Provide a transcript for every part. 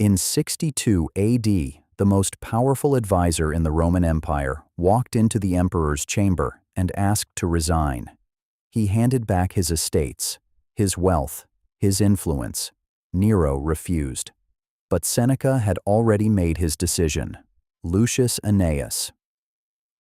In 62 AD, the most powerful advisor in the Roman Empire walked into the emperor's chamber and asked to resign. He handed back his estates, his wealth, his influence. Nero refused. But Seneca had already made his decision. Lucius Annaeus.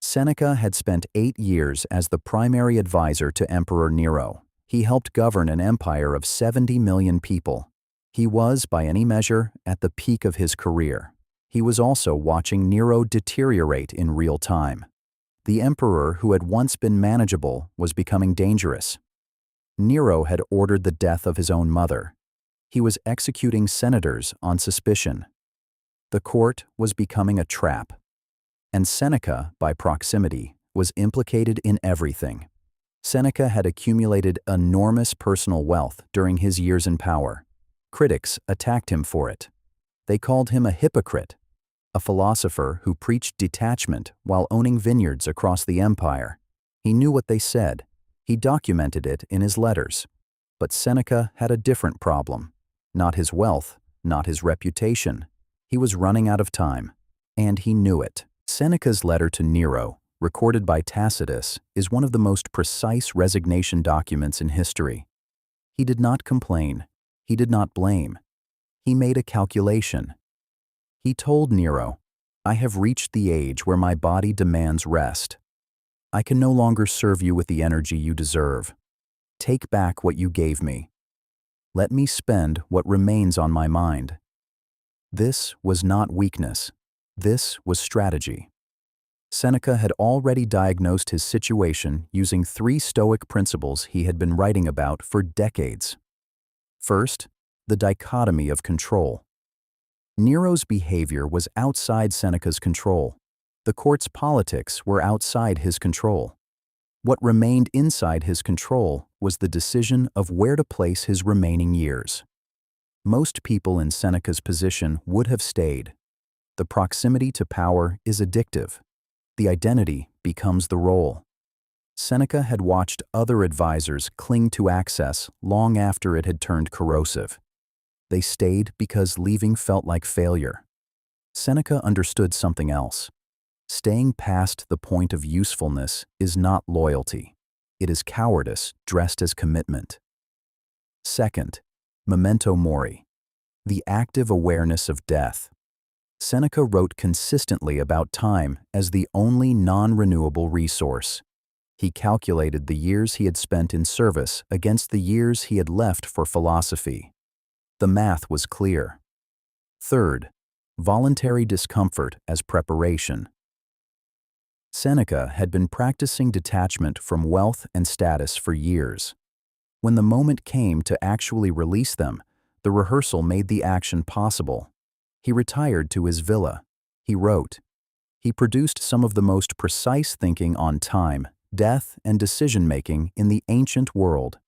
Seneca had spent 8 years as the primary advisor to Emperor Nero. He helped govern an empire of 70 million people. He was, by any measure, at the peak of his career. He was also watching Nero deteriorate in real time. The emperor, who had once been manageable, was becoming dangerous. Nero had ordered the death of his own mother. He was executing senators on suspicion. The court was becoming a trap. And Seneca, by proximity, was implicated in everything. Seneca had accumulated enormous personal wealth during his years in power. Critics attacked him for it. They called him a hypocrite, a philosopher who preached detachment while owning vineyards across the empire. He knew what they said. He documented it in his letters. But Seneca had a different problem. Not his wealth, not his reputation. He was running out of time, and he knew it. Seneca's letter to Nero, recorded by Tacitus, is one of the most precise resignation documents in history. He did not complain. He did not blame. He made a calculation. He told Nero, "I have reached the age where my body demands rest. I can no longer serve you with the energy you deserve. Take back what you gave me. Let me spend what remains on my mind." This was not weakness. This was strategy. Seneca had already diagnosed his situation using 3 Stoic principles he had been writing about for decades. First, the dichotomy of control. Nero's behavior was outside Seneca's control. The court's politics were outside his control. What remained inside his control was the decision of where to place his remaining years. Most people in Seneca's position would have stayed. The proximity to power is addictive. The identity becomes the role. Seneca had watched other advisors cling to access long after it had turned corrosive. They stayed because leaving felt like failure. Seneca understood something else. Staying past the point of usefulness is not loyalty. It is cowardice dressed as commitment. Second, memento mori, the active awareness of death. Seneca wrote consistently about time as the only non-renewable resource. He calculated the years he had spent in service against the years he had left for philosophy. The math was clear. Third, voluntary discomfort as preparation. Seneca had been practicing detachment from wealth and status for years. When the moment came to actually release them, the rehearsal made the action possible. He retired to his villa. He wrote. He produced some of the most precise thinking on time, death, and decision-making in the ancient world.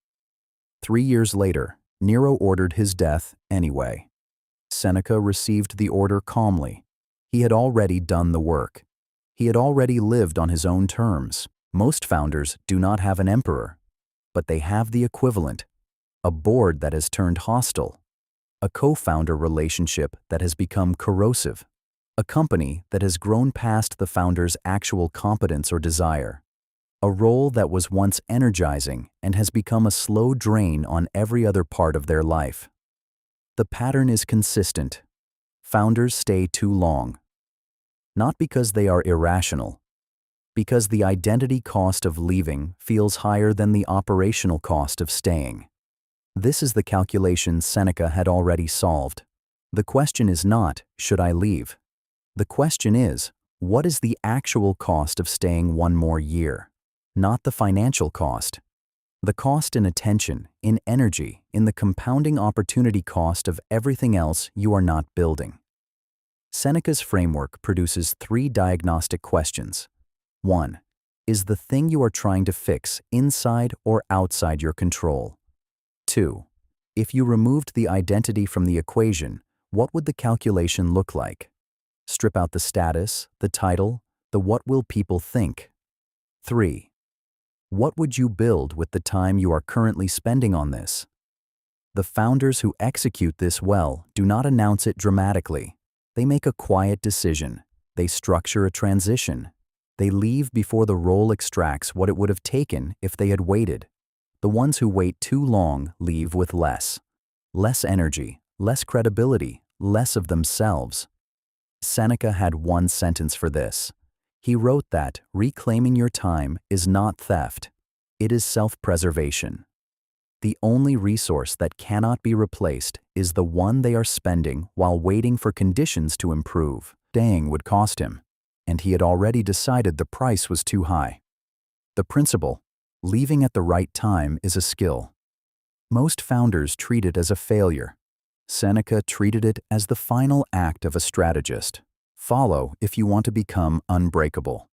3 years later, Nero ordered his death anyway. Seneca received the order calmly. He had already done the work. He had already lived on his own terms. Most founders do not have an emperor, but they have the equivalent, a board that has turned hostile, a co-founder relationship that has become corrosive, a company that has grown past the founder's actual competence or desire, a role that was once energizing and has become a slow drain on every other part of their life. The pattern is consistent. Founders stay too long. Not because they are irrational, because the identity cost of leaving feels higher than the operational cost of staying. This is the calculation Seneca had already solved. The question is not, should I leave? The question is, what is the actual cost of staying 1 more year? Not the financial cost. The cost in attention, in energy, in the compounding opportunity cost of everything else you are not building. Seneca's framework produces 3 diagnostic questions. 1. Is the thing you are trying to fix inside or outside your control? 2. If you removed the identity from the equation, what would the calculation look like? Strip out the status, the title, the what will people think. 3. What would you build with the time you are currently spending on this? The founders who execute this well do not announce it dramatically. They make a quiet decision. They structure a transition. They leave before the role extracts what it would have taken if they had waited. The ones who wait too long leave with less. Less energy, less credibility, less of themselves. Seneca had one sentence for this. He wrote that reclaiming your time is not theft. It is self-preservation. The only resource that cannot be replaced is the one they are spending while waiting for conditions to improve. Staying would cost him, and he had already decided the price was too high. The principle, leaving at the right time, is a skill. Most founders treat it as a failure. Seneca treated it as the final act of a strategist. Follow if you want to become unbreakable.